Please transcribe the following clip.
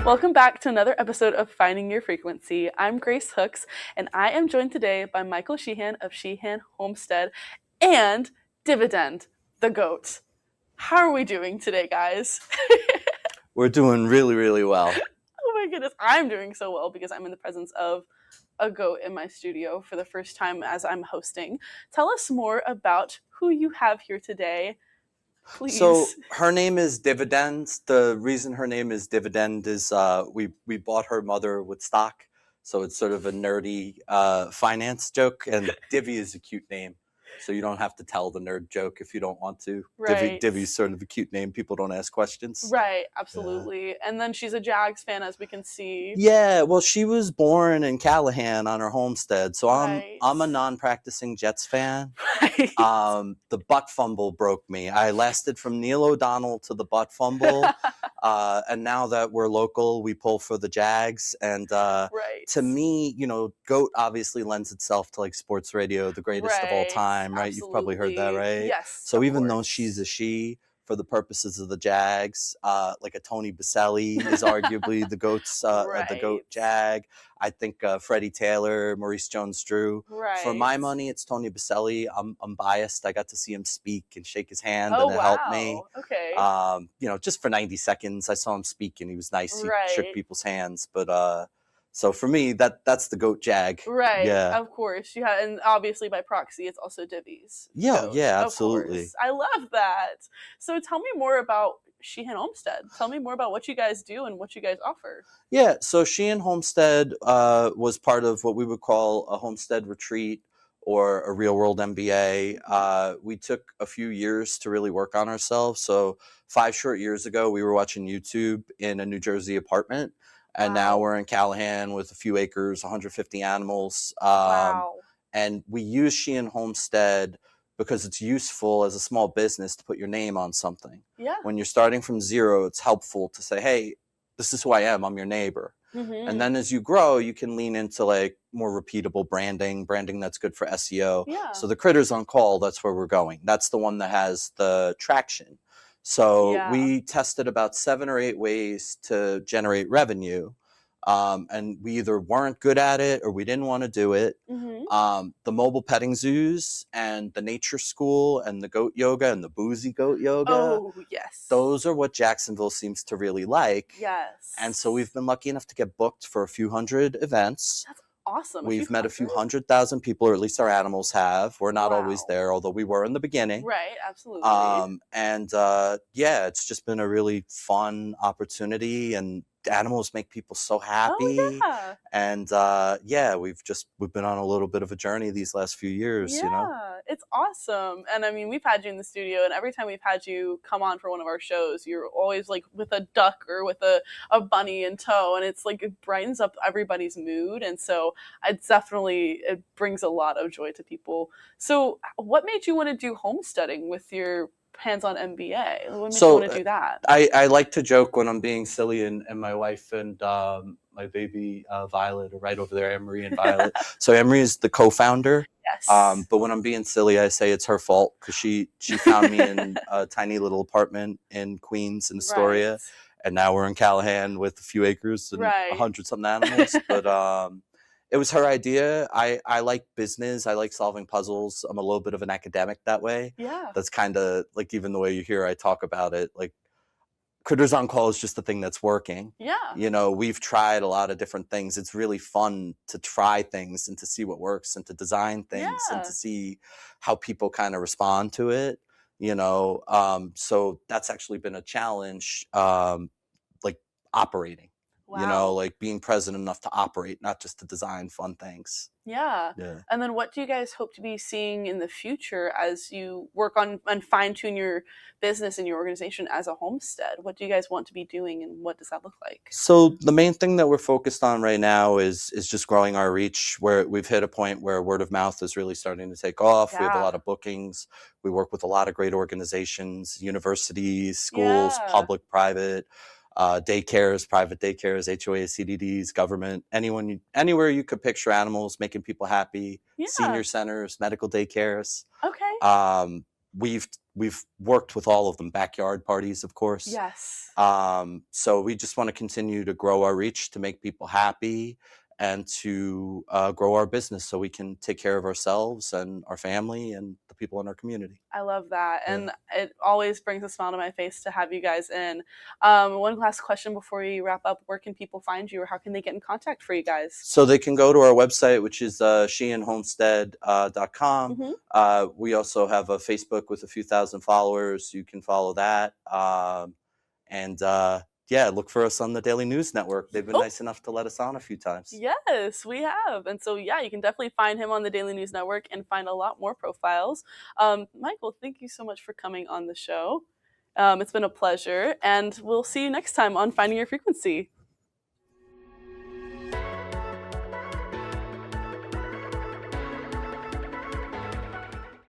Welcome back to another episode of Finding Your Frequency. I'm Grace Hooks, and I am joined today by Michael Sheehan of Sheehan Homestead and Dividend, the goat. How are we doing today, guys? We're doing really, really well. Oh my goodness, I'm doing so well because I'm in the presence of a goat in my studio for the first time as I'm hosting. Tell us more about who you have here today, please. So her name is Dividend. The reason her name is Dividend is we bought her mother with stock. So it's sort of a nerdy finance joke. And Divvy is a cute name. So you don't have to tell the nerd joke if you don't want to. Right. Divvy's sort of a cute name. People don't ask questions. Right, absolutely. And then she's a Jags fan, as we can see. Yeah, well, she was born in Callahan on her homestead. So Right. I'm a non-practicing Jets fan. Right. The butt fumble broke me. I lasted from Neil O'Donnell to the butt fumble. And now that we're local, we pull for the Jags. And Right. to me, GOAT obviously lends itself to like sports radio, the greatest of all Right, time, right? You've probably heard that, absolutely. right? Yes, So of even though course. she's a she, for the purposes of the Jags, like a Tony Baselli is arguably the GOAT's, the GOAT Right. Jag. I think Freddie Taylor, Maurice Jones-Drew. Right. For my money, it's Tony Baselli. I'm biased. I got to see him speak and shake his hand, Oh, and it helped me. wow. Okay. Just for 90 seconds, I saw him speak, and he was nice. He shook Right. people's hands. But so for me, that's the GOAT Jag. Right, Yeah. of course. Yeah, and obviously by proxy, it's also Divvy's Yeah, goat, yeah, of absolutely. course. I love that. So tell me more about Sheehan Homestead. Tell me more about what you guys do and what you guys offer. Yeah, so Sheehan Homestead was part of what we would call a homestead retreat or a real world MBA. We took a few years to really work on ourselves. So 5 short years ago, we were watching YouTube in a New Jersey apartment. And now Wow. we're in Callahan with a few acres, 150 animals. Wow. And we use Sheehan Homestead because it's useful as a small business to put your name on something. Yeah. When you're starting from zero, it's helpful to say, hey, this is who I am. I'm your neighbor. Mm-hmm. And then as you grow, you can lean into like more repeatable branding that's good for SEO. Yeah. So the Critters on Call, that's where we're going. That's the one that has the traction. So Yeah. we tested about 7 or 8 ways to generate revenue. And we either weren't good at it or we didn't want to do it. Mm-hmm. The mobile petting zoos and the nature school and the goat yoga and the boozy goat yoga. Oh, yes. Those are what Jacksonville seems to really like. Yes. And so we've been lucky enough to get booked for a few hundred events. That's awesome. We've met a few 100,000 people, or at least our animals have. We're not always Wow. there, although we were in the beginning. Right, absolutely. Yeah, it's just been a really fun opportunity, and animals make people so happy. Oh, yeah. And we've been on a little bit of a journey these last few years. Yeah, it's awesome. And I mean, we've had you in the studio, and every time we've had you come on for one of our shows, you're always like with a duck or with a bunny in tow, and it's like it brightens up everybody's mood. And so it brings a lot of joy to people. So what made you want to do homesteading with your hands-on MBA? What made you want to do that? I like to joke when I'm being silly, and my wife and my baby Violet are right over there, Emery and Violet. So Emery is the co-founder. Yes. But when I'm being silly, I say it's her fault because she found me in a tiny little apartment in Queens in Astoria. Right. And now we're in Callahan with a few acres and Right. 100-something animals. But it was her idea. I like business. I like solving puzzles. I'm a little bit of an academic that way. Yeah. That's kind of like even the way you hear I talk about it. Like Critters on Call is just the thing that's working. Yeah. We've tried a lot of different things. It's really fun to try things and to see what works and to design things and Yeah. to see how people kind of respond to it. So that's actually been a challenge, like operating. Wow. Like being present enough to operate, not just to design fun things. Yeah. Yeah. And then what do you guys hope to be seeing in the future as you work on and fine tune your business and your organization as a homestead? What do you guys want to be doing, and what does that look like? So the main thing that we're focused on right now is just growing our reach, where we've hit a point where word of mouth is really starting to take off. We have a Yeah. lot of bookings. We work with a lot of great organizations, universities, schools, Yeah. public, private, daycares, private daycares, HOAs, CDDs, government, anywhere you could picture animals making people happy, Yeah. senior centers, medical daycares. Okay. We've we've worked with all of them, backyard parties, of course. Yes. So we just want to continue to grow our reach, to make people happy, and to grow our business so we can take care of ourselves and our family and the people in our community. I love that. Yeah. And it always brings a smile to my face to have you guys in. One last question before we wrap up. Where can people find you, or how can they get in contact for you guys? So they can go to our website, which is sheehanhomestead.com. Mm-hmm. We also have a Facebook with a few thousand followers. You can follow that. And yeah, look for us on the Daily News Network. They've been Oh, nice enough to let us on a few times. yes, we have. And so, yeah, you can definitely find him on the Daily News Network and find a lot more profiles. Michael, thank you so much for coming on the show. It's been a pleasure. And we'll see you next time on Finding Your Frequency.